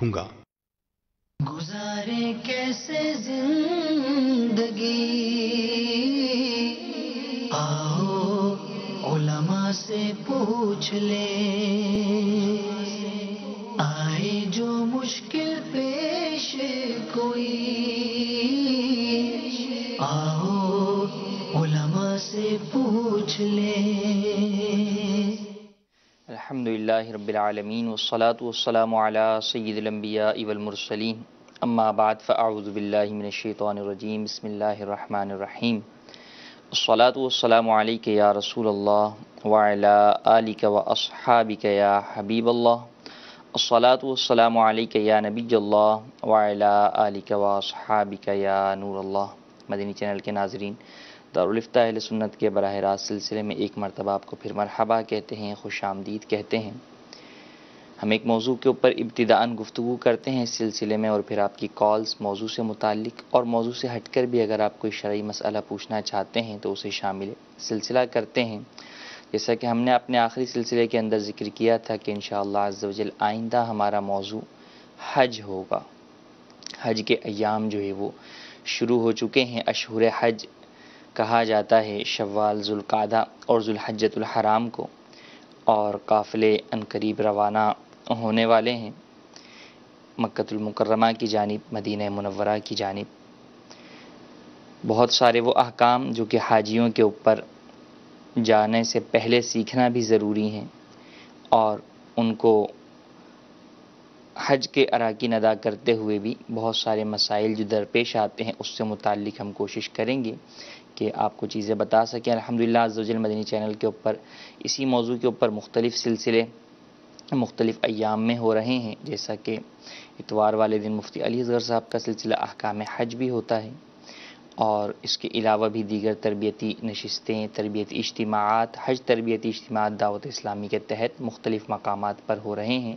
ہوں گا۔ گزارے کیسے زندگی، آؤ علماء سے پوچھ لیں، آئے جو مشکل پیش کوئی، آؤ علماء سے پوچھ لیں۔ الحمدللہ رب العالمین والصلاة والسلام علی سید الانبیاء والمرسلین، اما بعد فاعوذ باللہ من الشیطان الرجیم، بسم اللہ الرحمن الرحیم۔ الصلاة والسلام علیک یا رسول اللہ وعلی آلک واصحابک یا حبیب اللہ، الصلاة والسلام علیک یا نبی اللہ وعلی آلک واصحابک یا نور اللہ۔ مدنی چینل کے ناظرین، دارالفتہ اہل سنت کے براہ راست سلسلے میں ایک مرتبہ آپ کو پھر مرحبا کہتے ہیں، خوش آمدید کہتے ہیں۔ ہم ایک موضوع کے اوپر ابتداءً گفتگو کرتے ہیں اس سلسلے میں، اور پھر آپ کی کالز موضوع سے متعلق اور موضوع سے ہٹ کر بھی اگر آپ کوئی شرعی مسئلہ پوچھنا چاہتے ہیں تو اسے شامل سلسلہ کرتے ہیں۔ جیسا کہ ہم نے اپنے آخری سلسلے کے اندر ذکر کیا تھا کہ انشاءاللہ عز و جل آئندہ ہمارا موضوع حج ہوگا۔ حج کے ایام جو ہے وہ شروع ہو چکے ہیں۔ اشہر حج کہا جاتا ہے شوال، ذوالقعدہ اور ذوالحجۃ الحرام کو، اور قافلے عنقریب روانہ ہونے والے ہیں مکۃ المکرمہ کی جانب، مدینہ منورہ کی جانب۔ بہت سارے وہ احکام جو کہ حاجیوں کے اوپر جانے سے پہلے سیکھنا بھی ضروری ہیں، اور ان کو حج کے اراکین ادا کرتے ہوئے بھی بہت سارے مسائل جو درپیش آتے ہیں اس سے متعلق ہم کوشش کریں گے کہ آپ کو چیزیں بتا سکیں۔ الحمدللہ عز و جل مدنی چینل کے اوپر اسی موضوع کے اوپر مختلف سلسلے مختلف ایام میں ہو رہے ہیں، جیسا کہ اتوار والے دن مفتی علی اصغر صاحب کا سلسلہ احکام حج بھی ہوتا ہے، اور اس کے علاوہ بھی دیگر تربیتی نشستیں، تربیتی اجتماعات، حج تربیتی اجتماعات دعوت اسلامی کے تحت مختلف مقامات پر ہو رہے ہیں۔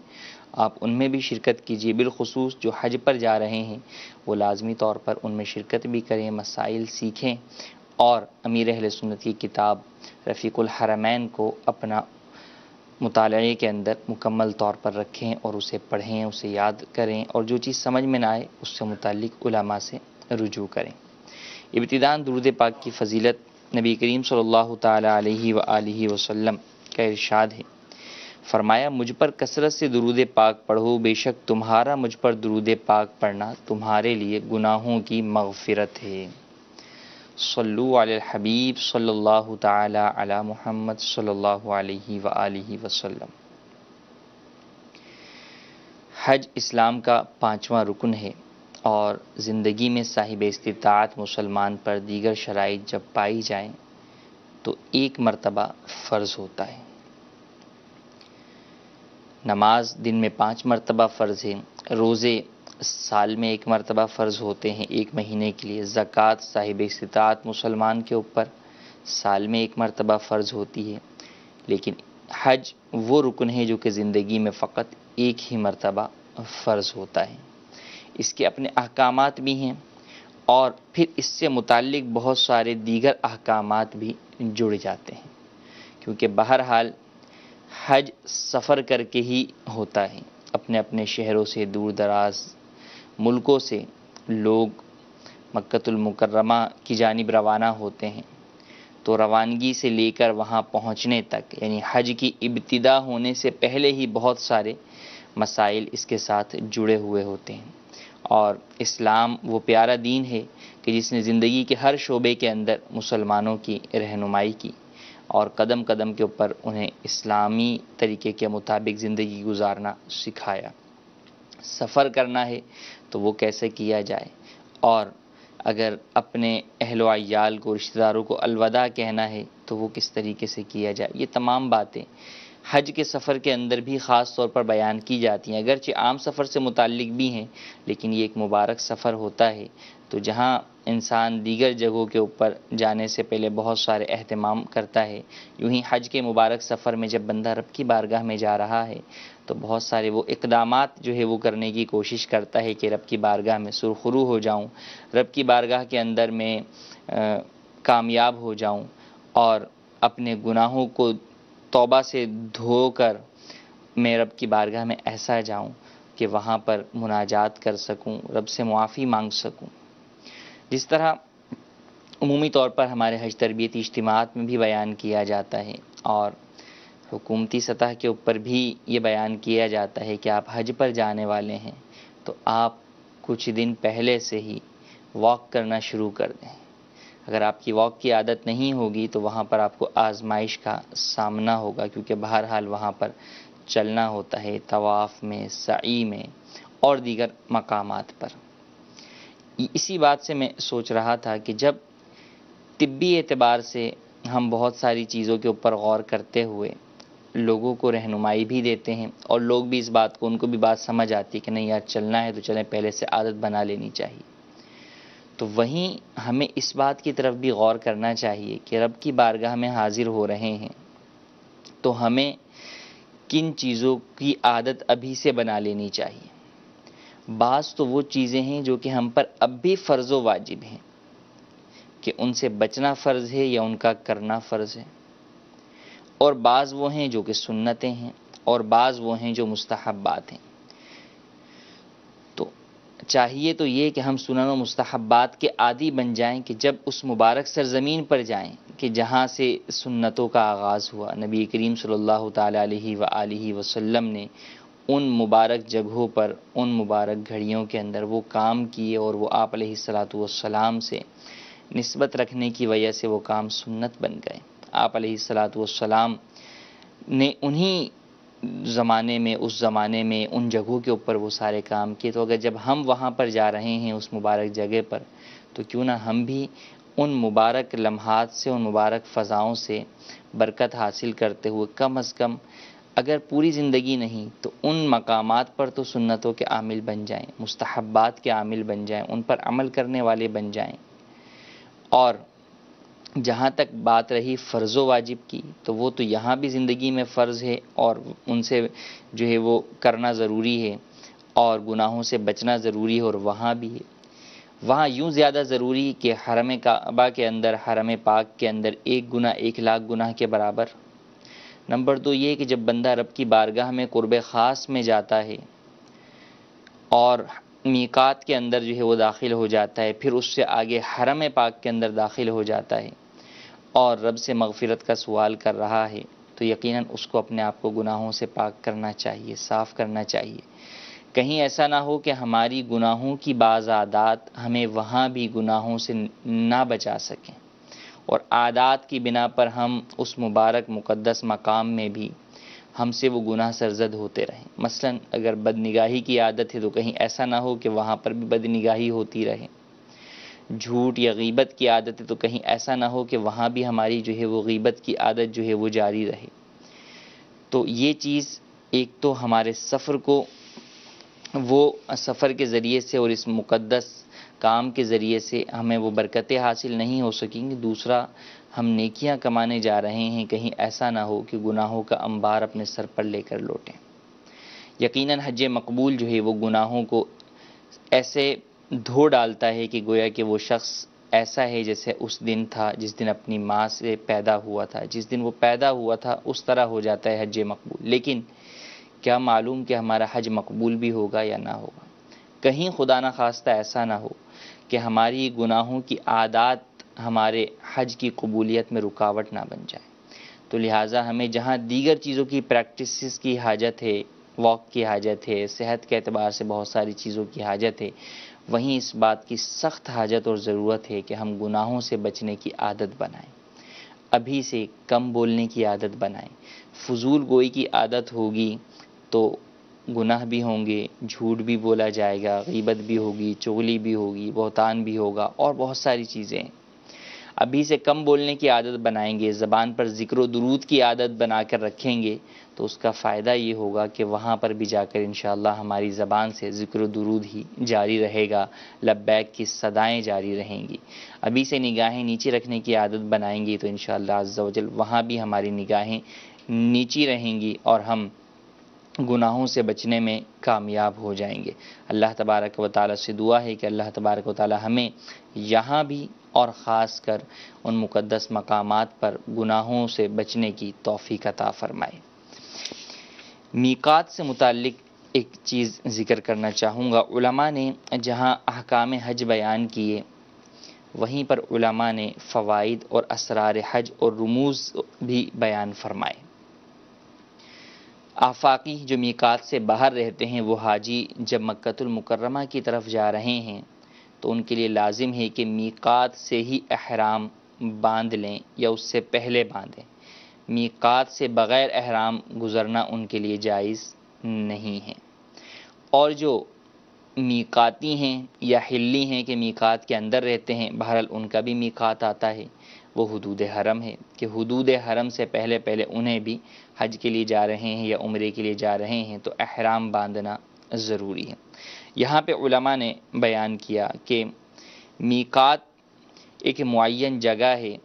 آپ ان میں بھی شرکت کیجیے، بالخصوص جو حج پر جا رہے ہیں وہ لازمی طور پر ان میں شرکت بھی کریں، مسائل سیکھیں، اور امیر اہل سنت کی کتاب رفیق الحرمین کو اپنا مطالعے کے اندر مکمل طور پر رکھیں اور اسے پڑھیں، اسے یاد کریں، اور جو چیز سمجھ میں نہ آئے اس سے متعلق علماء سے رجوع کریں۔ ابتداءً درود پاک کی فضیلت، نبی کریم صلی اللہ تعالی علیہ وآلہ وسلم کا ارشاد ہے، فرمایا مجھ پر کثرت سے درود پاک پڑھو، بے شک تمہارا مجھ پر درود پاک پڑھنا تمہارے لیے گناہوں کی مغفرت ہے۔ صلو علی الحبیب صلی اللہ تعالی علی محمد صلی اللہ علیہ وآلہ وسلم۔ حج اسلام کا 5واں رکن ہے، اور زندگی میں صاحب استطاعت مسلمان پر دیگر شرائط جب پائی جائیں تو ایک مرتبہ فرض ہوتا ہے۔ نماز دن میں 5 مرتبہ فرض ہے، روزے سال میں 1 مرتبہ فرض ہوتے ہیں 1 مہینے کے لیے، زکوٰۃ صاحب استطاعت مسلمان کے اوپر سال میں 1 مرتبہ فرض ہوتی ہے، لیکن حج وہ رکن ہے جو کہ زندگی میں فقط 1 ہی مرتبہ فرض ہوتا ہے۔ اس کے اپنے احکامات بھی ہیں، اور پھر اس سے متعلق بہت سارے دیگر احکامات بھی جڑ جاتے ہیں، کیونکہ بہرحال حج سفر کر کے ہی ہوتا ہے۔ اپنے اپنے شہروں سے، دور دراز ملکوں سے لوگ مکۃ المکرمہ کی جانب روانہ ہوتے ہیں، تو روانگی سے لے کر وہاں پہنچنے تک، یعنی حج کی ابتدا ہونے سے پہلے ہی بہت سارے مسائل اس کے ساتھ جڑے ہوئے ہوتے ہیں۔ اور اسلام وہ پیارا دین ہے کہ جس نے زندگی کے ہر شعبے کے اندر مسلمانوں کی رہنمائی کی، اور قدم قدم کے اوپر انہیں اسلامی طریقے کے مطابق زندگی گزارنا سکھایا۔ سفر کرنا ہے تو وہ کیسے کیا جائے، اور اگر اپنے اہل و عیال کو، رشتہ داروں کو الوداع کہنا ہے تو وہ کس طریقے سے کیا جائے، یہ تمام باتیں حج کے سفر کے اندر بھی خاص طور پر بیان کی جاتی ہیں۔ اگرچہ عام سفر سے متعلق بھی ہیں، لیکن یہ ایک مبارک سفر ہوتا ہے، تو جہاں انسان دیگر جگہوں کے اوپر جانے سے پہلے بہت سارے اہتمام کرتا ہے، یوں ہی حج کے مبارک سفر میں جب بندہ رب کی بارگاہ میں جا رہا ہے تو بہت سارے وہ اقدامات جو ہے وہ کرنے کی کوشش کرتا ہے کہ رب کی بارگاہ میں سرخرو ہو جاؤں، رب کی بارگاہ کے اندر میں کامیاب ہو جاؤں، اور اپنے گناہوں کو توبہ سے دھو کر میں رب کی بارگاہ میں ایسا جاؤں کہ وہاں پر مناجات کر سکوں، رب سے معافی مانگ سکوں۔ جس طرح عمومی طور پر ہمارے حج تربیتی اجتماعات میں بھی بیان کیا جاتا ہے اور حکومتی سطح کے اوپر بھی یہ بیان کیا جاتا ہے کہ آپ حج پر جانے والے ہیں تو آپ کچھ دن پہلے سے ہی واک کرنا شروع کر دیں۔ اگر آپ کی واک کی عادت نہیں ہوگی تو وہاں پر آپ کو آزمائش کا سامنا ہوگا، کیونکہ بہرحال وہاں پر چلنا ہوتا ہے طواف میں، سعی میں اور دیگر مقامات پر۔ اسی بات سے میں سوچ رہا تھا کہ جب طبی اعتبار سے ہم بہت ساری چیزوں کے اوپر غور کرتے ہوئے لوگوں کو رہنمائی بھی دیتے ہیں اور لوگ بھی اس بات کو، ان کو بھی بات سمجھ آتی ہے کہ نہیں یار چلنا ہے تو چلیں، پہلے سے عادت بنا لینی چاہیے، تو وہیں ہمیں اس بات کی طرف بھی غور کرنا چاہیے کہ رب کی بارگاہ میں حاضر ہو رہے ہیں تو ہمیں کن چیزوں کی عادت ابھی سے بنا لینی چاہیے۔ بعض تو وہ چیزیں ہیں جو کہ ہم پر اب بھی فرض و واجب ہیں کہ ان سے بچنا فرض ہے یا ان کا کرنا فرض ہے، اور بعض وہ ہیں جو کہ سنتیں ہیں، اور بعض وہ ہیں جو مستحبات ہیں۔ تو چاہیے تو یہ کہ ہم سنن و مستحبات کے عادی بن جائیں کہ جب اس مبارک سرزمین پر جائیں کہ جہاں سے سنتوں کا آغاز ہوا، نبی کریم صلی اللہ تعالی علیہ وآلہ وسلم نے ان مبارک جگہوں پر، ان مبارک گھڑیوں کے اندر وہ کام کیے اور وہ آپ علیہ الصلاۃ والسلام سے نسبت رکھنے کی وجہ سے وہ کام سنت بن گئے۔ آپ علیہ الصلاۃ والسلام نے انہی زمانے میں، اس زمانے میں ان جگہوں کے اوپر وہ سارے کام کیے، تو اگر جب ہم وہاں پر جا رہے ہیں اس مبارک جگہ پر تو کیوں نہ ہم بھی ان مبارک لمحات سے، ان مبارک فضاؤں سے برکت حاصل کرتے ہوئے کم از کم اگر پوری زندگی نہیں تو ان مقامات پر تو سنتوں کے عامل بن جائیں، مستحبات کے عامل بن جائیں، ان پر عمل کرنے والے بن جائیں۔ اور جہاں تک بات رہی فرض و واجب کی تو وہ تو یہاں بھی زندگی میں فرض ہے اور ان سے جو ہے وہ کرنا ضروری ہے، اور گناہوں سے بچنا ضروری ہے، اور وہاں بھی ہے۔ وہاں یوں زیادہ ضروری کہ حرم کعبہ کے اندر، حرم پاک کے اندر 1 گناہ 1,00,000 گناہ کے برابر۔ نمبر 2 یہ کہ جب بندہ رب کی بارگاہ میں قرب خاص میں جاتا ہے اور میقات کے اندر جو ہے وہ داخل ہو جاتا ہے، پھر اس سے آگے حرم پاک کے اندر داخل ہو جاتا ہے اور رب سے مغفرت کا سوال کر رہا ہے، تو یقیناً اس کو اپنے آپ کو گناہوں سے پاک کرنا چاہیے، صاف کرنا چاہیے۔ کہیں ایسا نہ ہو کہ ہماری گناہوں کی بعض عادات ہمیں وہاں بھی گناہوں سے نہ بچا سکیں، اور عادات کی بنا پر ہم اس مبارک مقدس مقام میں بھی ہم سے وہ گناہ سرزد ہوتے رہیں۔ مثلا اگر بد نگاہی کی عادت ہے تو کہیں ایسا نہ ہو کہ وہاں پر بھی بد نگاہی ہوتی رہے۔ جھوٹ یا غیبت کی عادت ہے تو کہیں ایسا نہ ہو کہ وہاں بھی ہماری جو ہے وہ غیبت کی عادت جو ہے وہ جاری رہے۔ تو یہ چیز ایک تو ہمارے سفر کو، وہ سفر کے ذریعے سے اور اس مقدس کام کے ذریعے سے ہمیں وہ برکتیں حاصل نہیں ہو سکیں گی۔ دوسرا، ہم نیکیاں کمانے جا رہے ہیں، کہیں ایسا نہ ہو کہ گناہوں کا انبار اپنے سر پر لے کر لوٹیں۔ یقیناً حج مقبول جو ہے وہ گناہوں کو ایسے دھو ڈالتا ہے کہ گویا کہ وہ شخص ایسا ہے جیسے اس دن تھا جس دن اپنی ماں سے پیدا ہوا تھا، جس دن وہ پیدا ہوا تھا اس طرح ہو جاتا ہے حج مقبول۔ لیکن کیا معلوم کہ ہمارا حج مقبول بھی ہوگا یا نہ ہوگا؟ کہیں خدا نہ خواستہ ایسا نہ ہو کہ ہماری گناہوں کی عادات ہمارے حج کی قبولیت میں رکاوٹ نہ بن جائے۔ تو لہٰذا ہمیں جہاں دیگر چیزوں کی پریکٹسز کی حاجت ہے، واک کی حاجت ہے، صحت کے اعتبار سے بہت ساری چیزوں کی حاجت ہے، وہیں اس بات کی سخت حاجت اور ضرورت ہے کہ ہم گناہوں سے بچنے کی عادت بنائیں، ابھی سے کم بولنے کی عادت بنائیں۔ فضول گوئی کی عادت ہوگی تو گناہ بھی ہوں گے، جھوٹ بھی بولا جائے گا، غیبت بھی ہوگی، چغلی بھی ہوگی، بہتان بھی ہوگا، اور بہت ساری چیزیں ہیں۔ ابھی سے کم بولنے کی عادت بنائیں گے، زبان پر ذکر و درود کی عادت بنا کر رکھیں گے تو اس کا فائدہ یہ ہوگا کہ وہاں پر بھی جا کر انشاءاللہ ہماری زبان سے ذکر و درود ہی جاری رہے گا، لبیک کی صدائیں جاری رہیں گی۔ ابھی سے نگاہیں نیچے رکھنے کی عادت بنائیں گے تو انشاءاللہ عز و جل وہاں بھی ہماری نگاہیں نیچی رہیں گی اور ہم گناہوں سے بچنے میں کامیاب ہو جائیں گے۔ اللہ تبارک و تعالیٰ سے دعا ہے کہ اللہ تبارک و تعالیٰ ہمیں یہاں بھی اور خاص کر ان مقدس مقامات پر گناہوں سے بچنے کی توفیق عطا فرمائے۔ میقات سے متعلق ایک چیز ذکر کرنا چاہوں گا، علماء نے جہاں احکام حج بیان کیے وہیں پر علماء نے فوائد اور اسرار حج اور رموز بھی بیان فرمائے۔ آفاقی جو میقات سے باہر رہتے ہیں وہ حاجی جب مکۃ المکرمہ کی طرف جا رہے ہیں تو ان کے لیے لازم ہے کہ میقات سے ہی احرام باندھ لیں یا اس سے پہلے باندھیں۔ میقات سے بغیر احرام گزرنا ان کے لیے جائز نہیں ہے۔ اور جو میقاتی ہیں یا حلی ہیں کہ میقات کے اندر رہتے ہیں، بہرحال ان کا بھی میقات آتا ہے، وہ حدود حرم ہے کہ حدود حرم سے پہلے انہیں بھی حج کے لیے جا رہے ہیں یا عمرے کے لیے جا رہے ہیں تو احرام باندھنا ضروری ہے۔ یہاں پہ علماء نے بیان کیا کہ میقات ایک معین جگہ ہے،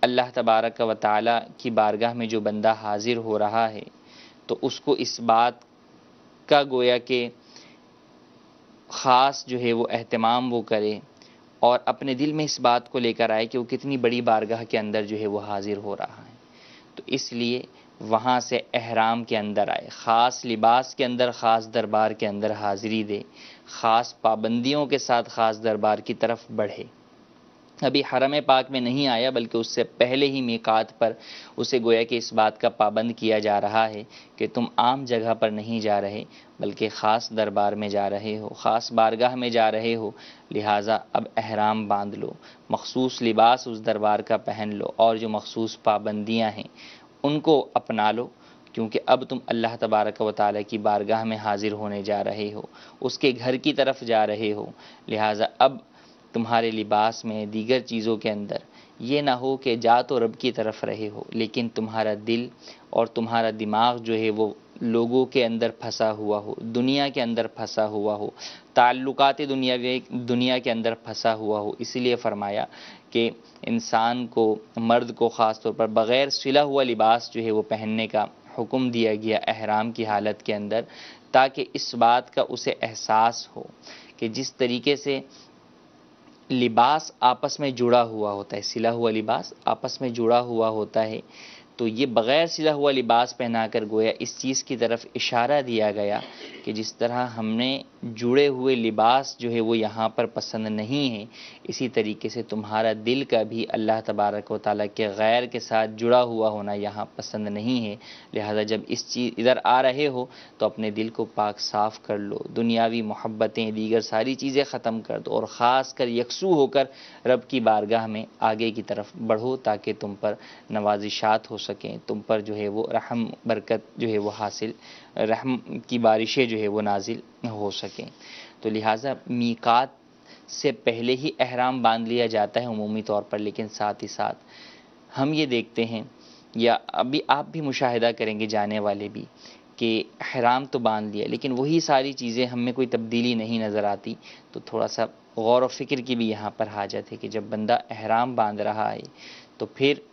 اللہ تبارک و تعالی کی بارگاہ میں جو بندہ حاضر ہو رہا ہے تو اس کو اس بات کا گویا کہ خاص جو ہے وہ اہتمام وہ کرے اور اپنے دل میں اس بات کو لے کر آئے کہ وہ کتنی بڑی بارگاہ کے اندر جو ہے وہ حاضر ہو رہا ہے، تو اس لیے وہاں سے احرام کے اندر آئے، خاص لباس کے اندر، خاص دربار کے اندر حاضری دے، خاص پابندیوں کے ساتھ خاص دربار کی طرف بڑھے۔ ابھی حرم پاک میں نہیں آیا بلکہ اس سے پہلے ہی میقات پر اسے گویا کہ اس بات کا پابند کیا جا رہا ہے کہ تم عام جگہ پر نہیں جا رہے بلکہ خاص دربار میں جا رہے ہو، خاص بارگاہ میں جا رہے ہو، لہٰذا اب احرام باندھ لو، مخصوص لباس اس دربار کا پہن لو اور جو مخصوص پابندیاں ہیں ان کو اپنا لو، کیونکہ اب تم اللہ تبارک و تعالیٰ کی بارگاہ میں حاضر ہونے جا رہے ہو، اس کے گھر کی طرف جا رہے ہو، لہٰذا اب تمہارے لباس میں، دیگر چیزوں کے اندر یہ نہ ہو کہ جا تو رب کی طرف رہے ہو لیکن تمہارا دل اور تمہارا دماغ جو ہے وہ لوگوں کے اندر پھنسا ہوا ہو، دنیا کے اندر پھنسا ہوا ہو، تعلقات دنیا کے اندر پھنسا ہوا ہو۔ اسی لیے فرمایا کہ انسان کو، مرد کو خاص طور پر بغیر سلا ہوا لباس جو ہے وہ پہننے کا حکم دیا گیا احرام کی حالت کے اندر، تاکہ اس بات کا اسے احساس ہو کہ جس طریقے سے لباس آپس میں جڑا ہوا ہوتا ہے، سلا ہوا لباس آپس میں جڑا ہوا ہوتا ہے، تو یہ بغیر سلا ہوا لباس پہنا کر گویا اس چیز کی طرف اشارہ دیا گیا کہ جس طرح ہم نے جڑے ہوئے لباس جو ہے وہ یہاں پر پسند نہیں ہے، اسی طریقے سے تمہارا دل کا بھی اللہ تبارک و تعالیٰ کے غیر کے ساتھ جڑا ہوا ہونا یہاں پسند نہیں ہے، لہذا جب اس چیز ادھر آ رہے ہو تو اپنے دل کو پاک صاف کر لو، دنیاوی محبتیں دیگر ساری چیزیں ختم کر دو اور خاص کر یکسو ہو کر رب کی بارگاہ میں آگے کی طرف بڑھو تاکہ تم پر نوازشات ہو سکیں، تم پر جو ہے وہ رحم برکت جو ہے وہ حاصل، رحم کی بارشیں جو ہے وہ نازل ہو سکیں۔ تو لہٰذا میقات سے پہلے ہی احرام باندھ لیا جاتا ہے عمومی طور پر، لیکن ساتھ ہی ساتھ ہم یہ دیکھتے ہیں یا ابھی آپ بھی مشاہدہ کریں گے جانے والے بھی کہ احرام تو باندھ لیا لیکن وہی ساری چیزیں ہم میں کوئی تبدیلی نہیں نظر آتی، تو تھوڑا سا غور و فکر کی بھی یہاں پر حاجت ہے کہ جب بندہ احرام باندھ رہا ہے تو پھر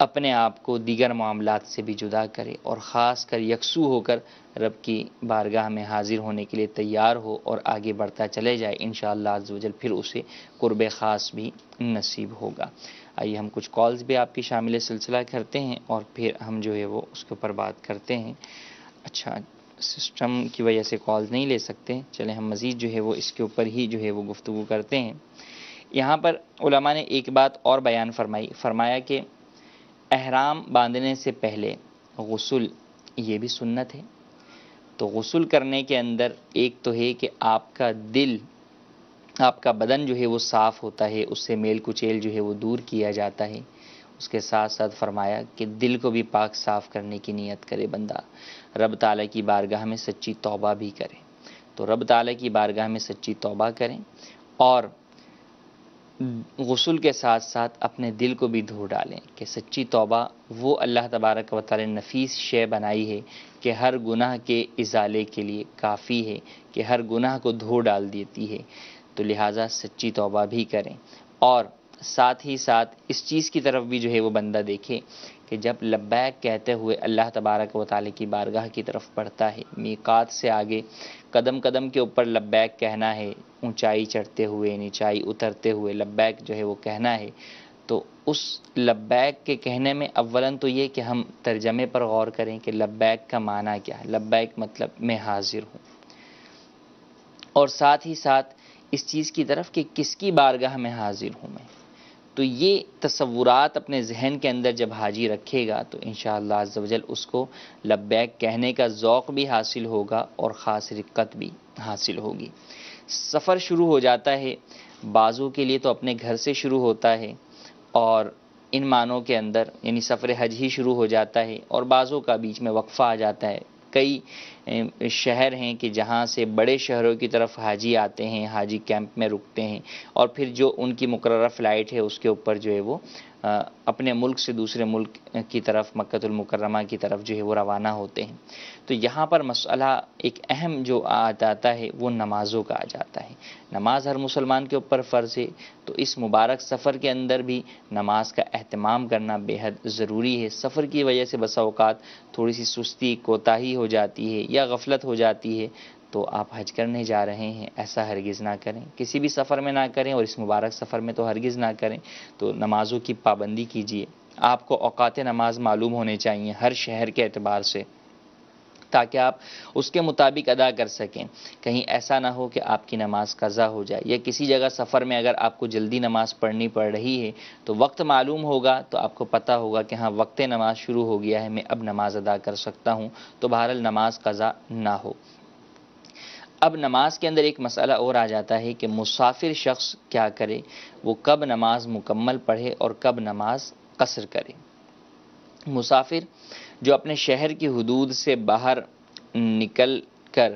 اپنے آپ کو دیگر معاملات سے بھی جدا کرے اور خاص کر یکسو ہو کر رب کی بارگاہ میں حاضر ہونے کے لیے تیار ہو اور آگے بڑھتا چلے جائے، انشاءاللہ عز و جل پھر اسے قرب خاص بھی نصیب ہوگا۔ آئیے ہم کچھ کالز بھی آپ کی شامل سلسلہ کرتے ہیں اور پھر ہم جو ہے وہ اس کے اوپر بات کرتے ہیں۔ اچھا، سسٹم کی وجہ سے کالز نہیں لے سکتے، چلیں ہم مزید جو ہے وہ اس کے اوپر ہی جو ہے وہ گفتگو کرتے ہیں۔ یہاں پر علماء نے ایک بات اور بیان فرمایا کہ احرام باندھنے سے پہلے غسل یہ بھی سنت ہے، تو غسل کرنے کے اندر ایک تو ہے کہ آپ کا دل، آپ کا بدن جو ہے وہ صاف ہوتا ہے، اس سے میل کچیل جو ہے وہ دور کیا جاتا ہے، اس کے ساتھ ساتھ فرمایا کہ دل کو بھی پاک صاف کرنے کی نیت کرے بندہ، رب تعالیٰ کی بارگاہ میں سچی توبہ بھی کرے، تو رب تعالیٰ کی بارگاہ میں سچی توبہ کریں اور غسل کے ساتھ ساتھ اپنے دل کو بھی دھو ڈالیں کہ سچی توبہ وہ اللہ تبارک و تعالی نے نفیس شے بنائی ہے کہ ہر گناہ کے ازالے کے لیے کافی ہے، کہ ہر گناہ کو دھو ڈال دیتی ہے، تو لہٰذا سچی توبہ بھی کریں اور ساتھ ہی ساتھ اس چیز کی طرف بھی جو ہے وہ بندہ دیکھے کہ جب لبیک کہتے ہوئے اللہ تبارک و تعالی کی بارگاہ کی طرف بڑھتا ہے، میقات سے آگے قدم قدم کے اوپر لبیک کہنا ہے، اونچائی چڑھتے ہوئے، نیچائی اترتے ہوئے لبیک جو ہے وہ کہنا ہے، تو اس لبیک کے کہنے میں اولاً تو یہ کہ ہم ترجمے پر غور کریں کہ لبیک کا معنی کیا ہے. لبیک مطلب میں حاضر ہوں، اور ساتھ ہی ساتھ اس چیز کی طرف کہ کس کی بارگاہ میں حاضر ہوں میں. تو یہ تصورات اپنے ذہن کے اندر جب حاجی رکھے گا تو انشاءاللہ عز و جل اس کو لبیک کہنے کا ذوق بھی حاصل ہوگا اور خاص رقت بھی حاصل ہوگی. سفر شروع ہو جاتا ہے بعضوں کے لیے تو اپنے گھر سے شروع ہوتا ہے، اور ان معنوں کے اندر یعنی سفر حج ہی شروع ہو جاتا ہے، اور بعضوں کا بیچ میں وقفہ آ جاتا ہے. کئی شہر ہیں کہ جہاں سے بڑے شہروں کی طرف حاجی آتے ہیں، حاجی کیمپ میں رکتے ہیں، اور پھر جو ان کی مقررہ فلائٹ ہے اس کے اوپر جو ہے وہ اپنے ملک سے دوسرے ملک کی طرف مکہ المکرمہ کی طرف جو ہے وہ روانہ ہوتے ہیں. تو یہاں پر مسئلہ ایک اہم جو آ جاتا ہے وہ نمازوں کا آ جاتا ہے. نماز ہر مسلمان کے اوپر فرض ہے، تو اس مبارک سفر کے اندر بھی نماز کا اہتمام کرنا بے حد ضروری ہے. سفر کی وجہ سے بسا اوقات تھوڑی سی سستی کوتاہی ہو جاتی ہے یا غفلت ہو جاتی ہے، تو آپ حج کرنے جا رہے ہیں ایسا ہرگز نہ کریں، کسی بھی سفر میں نہ کریں، اور اس مبارک سفر میں تو ہرگز نہ کریں. تو نمازوں کی پابندی کیجیے. آپ کو اوقات نماز معلوم ہونے چاہیے ہر شہر کے اعتبار سے، تاکہ آپ اس کے مطابق ادا کر سکیں. کہیں ایسا نہ ہو کہ آپ کی نماز قضا ہو جائے، یا کسی جگہ سفر میں اگر آپ کو جلدی نماز پڑھنی پڑ رہی ہے تو وقت معلوم ہوگا تو آپ کو پتہ ہوگا کہ ہاں وقت نماز شروع ہو گیا ہے، میں اب نماز ادا کر سکتا ہوں، تو بہرحال نماز قضا نہ ہو. اب نماز کے اندر ایک مسئلہ اور آ جاتا ہے کہ مسافر شخص کیا کرے، وہ کب نماز مکمل پڑھے اور کب نماز قصر کرے. مسافر جو اپنے شہر کی حدود سے باہر نکل کر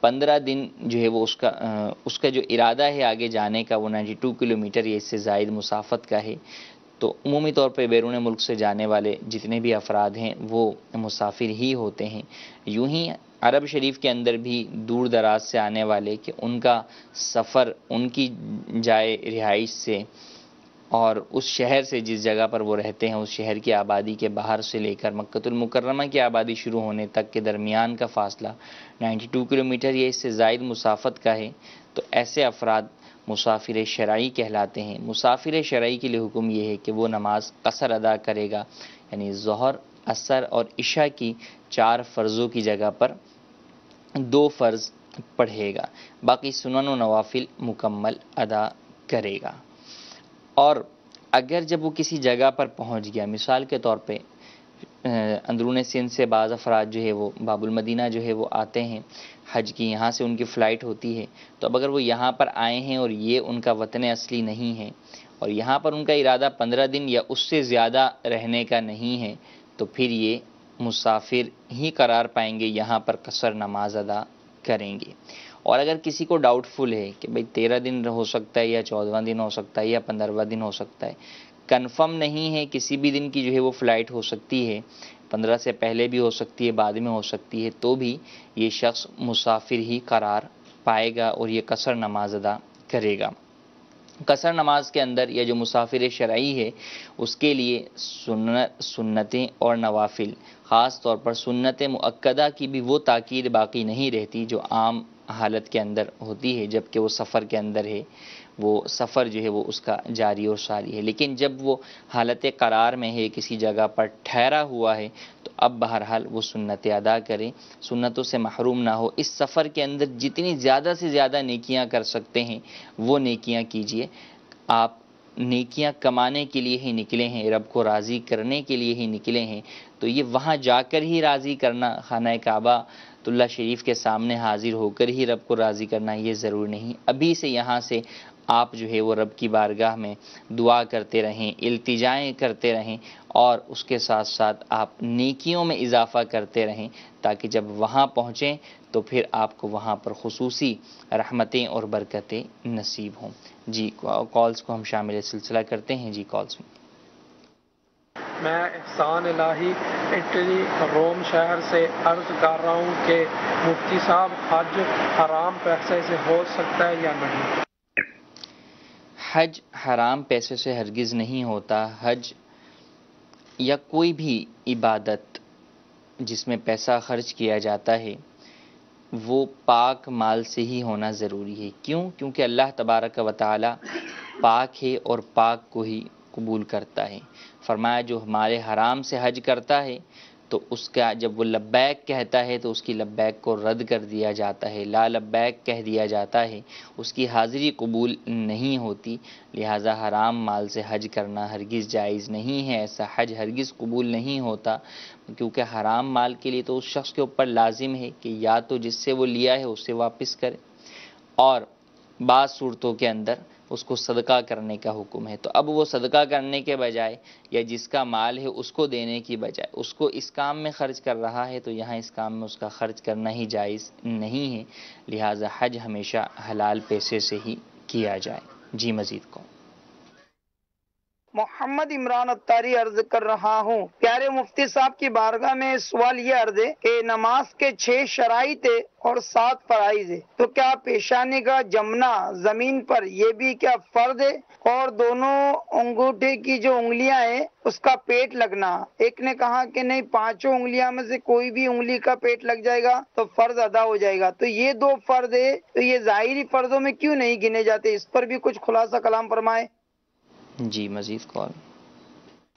15 دن جو ہے وہ اس کا جو ارادہ ہے آگے جانے کا وہ 92 کلومیٹر یا اس سے زائد مسافت کا ہے. تو عمومی طور پہ بیرون ملک سے جانے والے جتنے بھی افراد ہیں وہ مسافر ہی ہوتے ہیں. یوں ہی عرب شریف کے اندر بھی دور دراز سے آنے والے کہ ان کا سفر ان کی جائے رہائش سے اور اس شہر سے جس جگہ پر وہ رہتے ہیں اس شہر کی آبادی کے باہر سے لے کر مکہ المکرمہ کی آبادی شروع ہونے تک کے درمیان کا فاصلہ 92 کلومیٹر یا اس سے زائد مسافت کا ہے. تو ایسے افراد مسافر شرعی کہلاتے ہیں. مسافر شرعی کے لیے حکم یہ ہے کہ وہ نماز قصر ادا کرے گا، یعنی ظہر، عصر اور عشاء کی 4 فرضوں کی جگہ پر 2 فرض پڑھے گا، باقی سنن و نوافل مکمل ادا کرے گا. اور اگر جب وہ کسی جگہ پر پہنچ گیا، مثال کے طور پہ اندرون سندھ سے بعض افراد جو ہے وہ باب المدینہ جو ہے وہ آتے ہیں حج کی، یہاں سے ان کی فلائٹ ہوتی ہے. تو اب اگر وہ یہاں پر آئے ہیں اور یہ ان کا وطن اصلی نہیں ہے اور یہاں پر ان کا ارادہ 15 دن یا اس سے زیادہ رہنے کا نہیں ہے، تو پھر یہ مسافر ہی قرار پائیں گے، یہاں پر قصر نماز ادا کریں گے. اور اگر کسی کو ڈاؤٹ فل ہے کہ بھئی 13 دن ہو سکتا ہے یا 14واں دن ہو سکتا ہے یا 15واں دن ہو سکتا ہے، کنفرم نہیں ہے، کسی بھی دن کی جو ہے وہ فلائٹ ہو سکتی ہے، 15 سے پہلے بھی ہو سکتی ہے، بعد میں ہو سکتی ہے، تو بھی یہ شخص مسافر ہی قرار پائے گا اور یہ قصر نماز ادا کرے گا. قصر نماز کے اندر یا جو مسافر شرعی ہے اس کے لیے سنتیں اور نوافل، خاص طور پر سنت مؤکدہ کی بھی وہ تاکید باقی نہیں رہتی جو عام حالت کے اندر ہوتی ہے. جبکہ وہ سفر کے اندر ہے، وہ سفر جو ہے وہ اس کا جاری اور ساری ہے. لیکن جب وہ حالت قرار میں ہے، کسی جگہ پر ٹھہرا ہوا ہے، تو اب بہرحال وہ سنتیں ادا کریں، سنتوں سے محروم نہ ہو. اس سفر کے اندر جتنی زیادہ سے زیادہ نیکیاں کر سکتے ہیں وہ نیکیاں کیجیے. آپ نیکیاں کمانے کے لیے ہی نکلے ہیں، رب کو راضی کرنے کے لیے ہی نکلے ہیں، تو یہ وہاں جا کر ہی راضی کرنا، خانہ کعبہ اللہ شریف کے سامنے حاضر ہو کر ہی رب کو راضی کرنا یہ ضرور نہیں. ابھی سے یہاں سے آپ جو ہے وہ رب کی بارگاہ میں دعا کرتے رہیں، التجائیں کرتے رہیں، اور اس کے ساتھ ساتھ آپ نیکیوں میں اضافہ کرتے رہیں، تاکہ جب وہاں پہنچیں تو پھر آپ کو وہاں پر خصوصی رحمتیں اور برکتیں نصیب ہوں. جی کالز کو ہم شامل سلسلہ کرتے ہیں. جی کالز میں میں احسان الہی اٹلی روم شہر سے عرض کر رہا ہوں کہ مفتی صاحب حج حرام پیسے سے ہو سکتا ہے یا نہیں؟ حج حرام پیسے سے ہرگز نہیں ہوتا. حج یا کوئی بھی عبادت جس میں پیسہ خرچ کیا جاتا ہے وہ پاک مال سے ہی ہونا ضروری ہے. کیوں؟ کیونکہ اللہ تبارک و تعالی پاک ہے اور پاک قبول کرتا ہے۔ فرمایا جو ہمارے حرام سے حج کرتا ہے تو اس کا جب وہ لبیک کہتا ہے تو اس کی لبیک کو رد کر دیا جاتا ہے، لا لبیک کہہ دیا جاتا ہے، اس کی حاضری قبول نہیں ہوتی۔ لہٰذا حرام مال سے حج کرنا ہرگز جائز نہیں ہے، ایسا حج ہرگز قبول نہیں ہوتا، کیونکہ حرام مال کے لیے تو اس شخص کے اوپر لازم ہے کہ یا تو جس سے وہ لیا ہے اسے واپس کرے، اور بعض صورتوں کے اندر اس کو صدقہ کرنے کا حکم ہے۔ تو اب وہ صدقہ کرنے کے بجائے یا جس کا مال ہے اس کو دینے کی بجائے اس کو اس کام میں خرچ کر رہا ہے، تو یہاں اس کام میں اس کا خرچ کرنا ہی جائز نہیں ہے۔ لہٰذا حج ہمیشہ حلال پیسے سے ہی کیا جائے۔ جی مزید کو محمد عمران اتاری عرض کر رہا ہوں، پیارے مفتی صاحب کی بارگاہ میں سوال یہ عرض ہے کہ نماز کے 6 شرائط ہے اور 7 فرائض ہے، تو کیا پیشانی کا جمنا زمین پر یہ بھی کیا فرض ہے؟ اور دونوں انگوٹھے کی جو انگلیاں ہیں اس کا پیٹ لگنا، ایک نے کہا کہ نہیں 5 انگلیاں میں سے کوئی بھی انگلی کا پیٹ لگ جائے گا تو فرض ادا ہو جائے گا، تو یہ 2 فرض ہے تو یہ ظاہری فرضوں میں کیوں نہیں گنے جاتے؟ اس پر بھی کچھ خلاصہ کلام فرمائے۔ جی مزید کال۔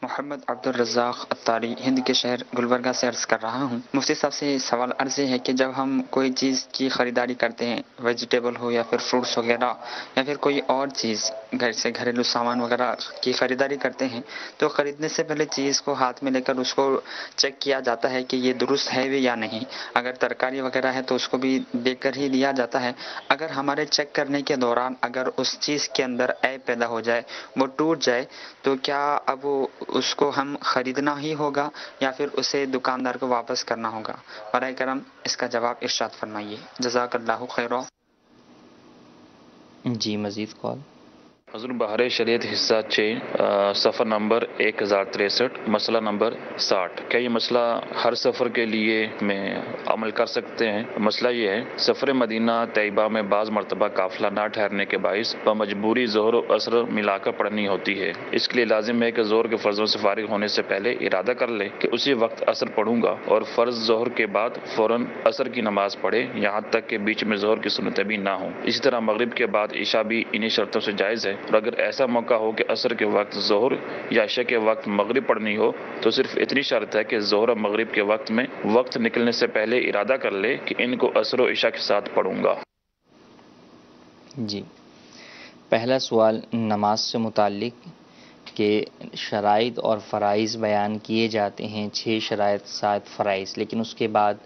محمد عبد الرزاق اتاری ہند کے شہر گلبرگہ سے عرض کر رہا ہوں، مفتی صاحب سے سوال عرض ہے کہ جب ہم کوئی چیز کی خریداری کرتے ہیں، ویجیٹیبل ہو یا پھر فروٹس وغیرہ یا پھر کوئی اور چیز گھر سے گھریلو سامان وغیرہ کی خریداری کرتے ہیں، تو خریدنے سے پہلے چیز کو ہاتھ میں لے کر اس کو چیک کیا جاتا ہے کہ یہ درست ہے بھی یا نہیں۔ اگر ترکاری وغیرہ ہے تو اس کو بھی دیکھ کر ہی لیا جاتا ہے۔ اگر ہمارے چیک کرنے کے دوران اگر اس چیز کے اندر عیب پیدا ہو جائے، وہ ٹوٹ جائے، تو کیا اب اس کو ہم خریدنا ہی ہوگا یا پھر اسے دکاندار کو واپس کرنا ہوگا؟ برائے کرم اس کا جواب ارشاد فرمائیے، جزاک اللہ خیرہ۔ جی مزید کال۔ حضور بہار شریعت حصہ 6 سفر نمبر 1063 مسئلہ نمبر 60۔ کیا یہ مسئلہ ہر سفر کے لیے میں عمل کر سکتے ہیں؟ مسئلہ یہ ہے، سفر مدینہ طیبہ میں بعض مرتبہ قافلہ نہ ٹھہرنے کے باعث بمجبوری ظہر و عصر ملا کر پڑھنی ہوتی ہے۔ اس کے لیے لازم ہے کہ ظہر کے فرضوں سے فارغ ہونے سے پہلے ارادہ کر لے کہ اسی وقت عصر پڑھوں گا، اور فرض ظہر کے بعد فوراً عصر کی نماز پڑھے، یہاں تک کہ بیچ میں ظہر کی سنتیں بھی نہ ہوں۔ اسی طرح مغرب کے بعد عشاء بھی انہی شرطوں سے جائز ہے، اور اگر ایسا موقع ہو کہ عصر کے وقت ظہر یا عشاء کے وقت مغرب پڑھنی ہو، تو صرف اتنی شرط ہے کہ ظہر اور مغرب کے وقت میں وقت نکلنے سے پہلے ارادہ کر لے کہ ان کو عصر و عشاء کے ساتھ پڑھوں گا۔ جی پہلا سوال نماز سے متعلق کہ شرائط اور فرائض بیان کیے جاتے ہیں، 6 شرائط 7 فرائض، لیکن اس کے بعد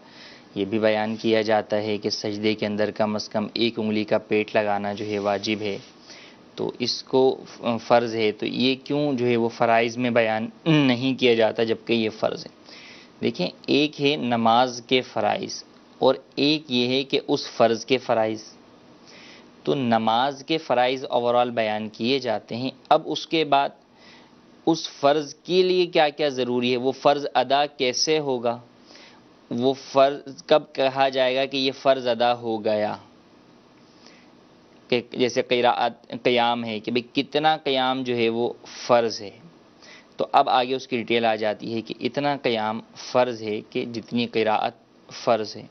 یہ بھی بیان کیا جاتا ہے کہ سجدے کے اندر کم از کم 1 انگلی کا پیٹ لگانا جو ہے واجب ہے، تو اس کو فرض ہے، تو یہ کیوں جو ہے وہ فرائض میں بیان نہیں کیا جاتا جبکہ یہ فرض ہے؟ دیکھیں، ایک ہے نماز کے فرائض اور ایک یہ ہے کہ اس فرض کے فرائض۔ تو نماز کے فرائض اوورال بیان کیے جاتے ہیں، اب اس کے بعد اس فرض کے لیے کیا کیا ضروری ہے، وہ فرض ادا کیسے ہوگا، وہ فرض کب کہا جائے گا کہ یہ فرض ادا ہو گیا، کہ جیسے قیام ہے کہ بھئی کتنا قیام جو ہے وہ فرض ہے، تو اب آگے اس کی ڈیٹیل آ جاتی ہے کہ اتنا قیام فرض ہے کہ جتنی قراءت فرض ہے۔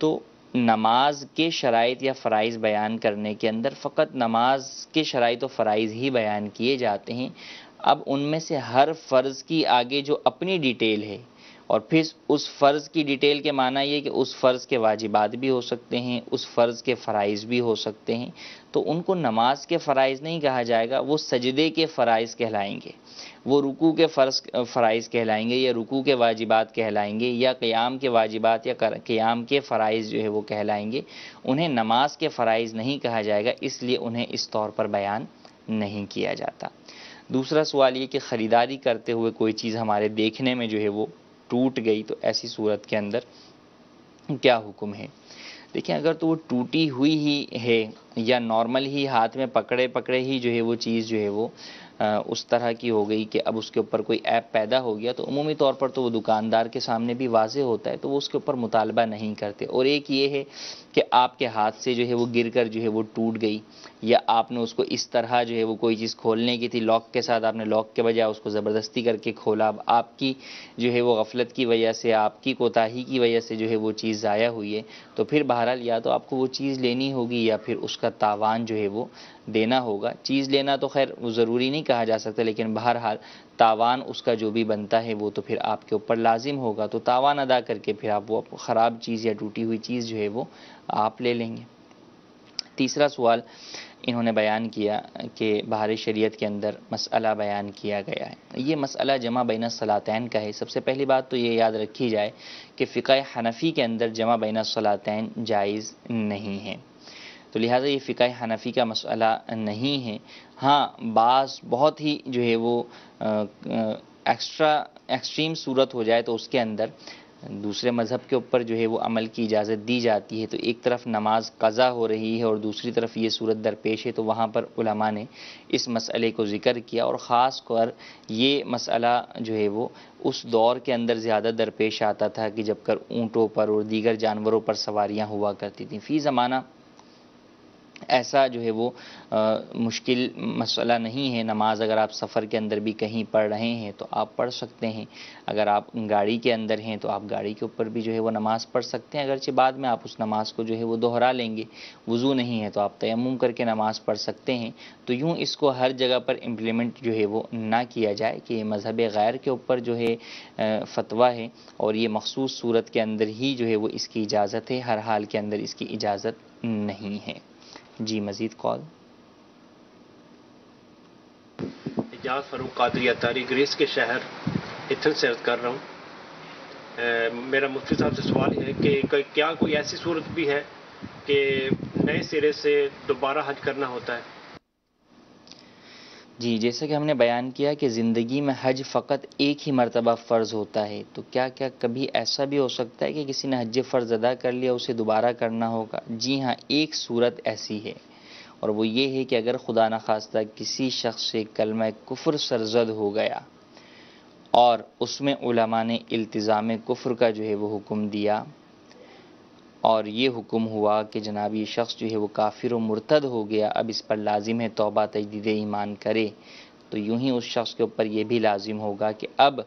تو نماز کے شرائط یا فرائض بیان کرنے کے اندر فقط نماز کے شرائط و فرائض ہی بیان کیے جاتے ہیں۔ اب ان میں سے ہر فرض کی آگے جو اپنی ڈیٹیل ہے، اور پھر اس فرض کی ڈیٹیل کے معنی یہ کہ اس فرض کے واجبات بھی ہو سکتے ہیں، اس فرض کے فرائض بھی ہو سکتے ہیں، تو ان کو نماز کے فرائض نہیں کہا جائے گا، وہ سجدے کے فرائض کہلائیں گے، وہ رکوع کے فرائض کہلائیں گے، یا رکوع کے واجبات کہلائیں گے، یا قیام کے واجبات یا قیام کے فرائض جو ہے وہ کہلائیں گے۔ انہیں نماز کے فرائض نہیں کہا جائے گا، اس لیے انہیں اس طور پر بیان نہیں کیا جاتا۔ دوسرا سوال یہ کہ خریداری کرتے ہوئے کوئی چیز ہمارے دیکھنے میں جو ہے وہ ٹوٹ گئی، تو ایسی صورت کے اندر کیا حکم ہے؟ دیکھیں، اگر تو وہ ٹوٹی ہوئی ہی ہے یا نارمل ہی ہاتھ میں پکڑے ہی جو ہے وہ چیز جو ہے وہ اس طرح کی ہو گئی کہ اب اس کے اوپر کوئی ایپ پیدا ہو گیا، تو عمومی طور پر تو وہ دکاندار کے سامنے بھی واضح ہوتا ہے، تو وہ اس کے اوپر مطالبہ نہیں کرتے۔ اور ایک یہ ہے کہ آپ کے ہاتھ سے جو ہے وہ گر کر جو ہے وہ ٹوٹ گئی، یا آپ نے اس کو اس طرح جو ہے وہ کوئی چیز کھولنے کی تھی لاک کے ساتھ، آپ نے لاک کے بجائے اس کو زبردستی کر کے کھولا، اب آپ کی جو ہے وہ غفلت کی وجہ سے، آپ کی کوتاہی کی وجہ سے جو ہے وہ چیز ضائع ہوئی ہے، تو پھر بہرحال یا تو آپ کو وہ چیز لینی ہوگی یا پھر اس کا تاوان جو ہے وہ دینا ہوگا۔ چیز لینا تو خیر وہ ضروری نہیں کہا جا سکتا، لیکن بہرحال تاوان اس کا جو بھی بنتا ہے وہ تو پھر آپ کے اوپر لازم ہوگا، تو تاوان ادا کر کے پھر آپ وہ خراب چیز یا ٹوٹی ہوئی چیز جو ہے وہ آپ لے لیں گے۔ تیسرا سوال انہوں نے بیان کیا کہ بہار شریعت کے اندر مسئلہ بیان کیا گیا ہے، یہ مسئلہ جمع بین الصلاتین کا ہے۔ سب سے پہلی بات تو یہ یاد رکھی جائے کہ فقہ حنفی کے اندر جمع بین الصلاتین جائز نہیں ہے، تو لہٰذا یہ فقہ حنفی کا مسئلہ نہیں ہے۔ ہاں بعض بہت ہی جو ہے وہ ایکسٹریم صورت ہو جائے تو اس کے اندر دوسرے مذہب کے اوپر جو ہے وہ عمل کی اجازت دی جاتی ہے، تو ایک طرف نماز قضا ہو رہی ہے اور دوسری طرف یہ صورت درپیش ہے، تو وہاں پر علماء نے اس مسئلے کو ذکر کیا، اور خاص کر یہ مسئلہ جو ہے وہ اس دور کے اندر زیادہ درپیش آتا تھا کہ جب کر اونٹوں پر اور دیگر جانوروں پر سواریاں ہوا کرتی تھیں۔ فی زمانہ ایسا جو ہے وہ مشکل مسئلہ نہیں ہے، نماز اگر آپ سفر کے اندر بھی کہیں پڑھ رہے ہیں تو آپ پڑھ سکتے ہیں، اگر آپ گاڑی کے اندر ہیں تو آپ گاڑی کے اوپر بھی جو ہے وہ نماز پڑھ سکتے ہیں، اگرچہ بعد میں آپ اس نماز کو جو ہے وہ دوہرا لیں گے، وضو نہیں ہے تو آپ تیمم کر کے نماز پڑھ سکتے ہیں۔ تو یوں اس کو ہر جگہ پر امپلیمنٹ جو ہے وہ نہ کیا جائے کہ یہ مذہب غیر کے اوپر جو ہے فتویٰ ہے اور یہ مخصوص صورت کے اندر ہی جو ہے وہ اس کی اجازت ہے، ہر حال کے اندر اس کی اجازت نہیں ہے۔ جی مزید کال۔ اجاز فاروق قادری اتاری گریس کے شہر ایتھن سے عرض کر رہا ہوں۔ میرا مفتی صاحب سے سوال ہے کہ کیا کوئی ایسی صورت بھی ہے کہ نئے سرے سے دوبارہ حج کرنا ہوتا ہے؟ جی جیسا کہ ہم نے بیان کیا کہ زندگی میں حج فقط ایک ہی مرتبہ فرض ہوتا ہے، تو کیا کبھی ایسا بھی ہو سکتا ہے کہ کسی نے حج فرض ادا کر لیا اسے دوبارہ کرنا ہوگا؟ جی ہاں، ایک صورت ایسی ہے، اور وہ یہ ہے کہ اگر خدا نخواستہ کسی شخص سے کلمہ کفر سرزد ہو گیا اور اس میں علماء نے التزام کفر کا جو ہے وہ حکم دیا، اور یہ حکم ہوا کہ جناب یہ شخص جو ہے وہ کافر و مرتد ہو گیا، اب اس پر لازم ہے توبہ تجدید ایمان کرے، تو یوں ہی اس شخص کے اوپر یہ بھی لازم ہوگا کہ اب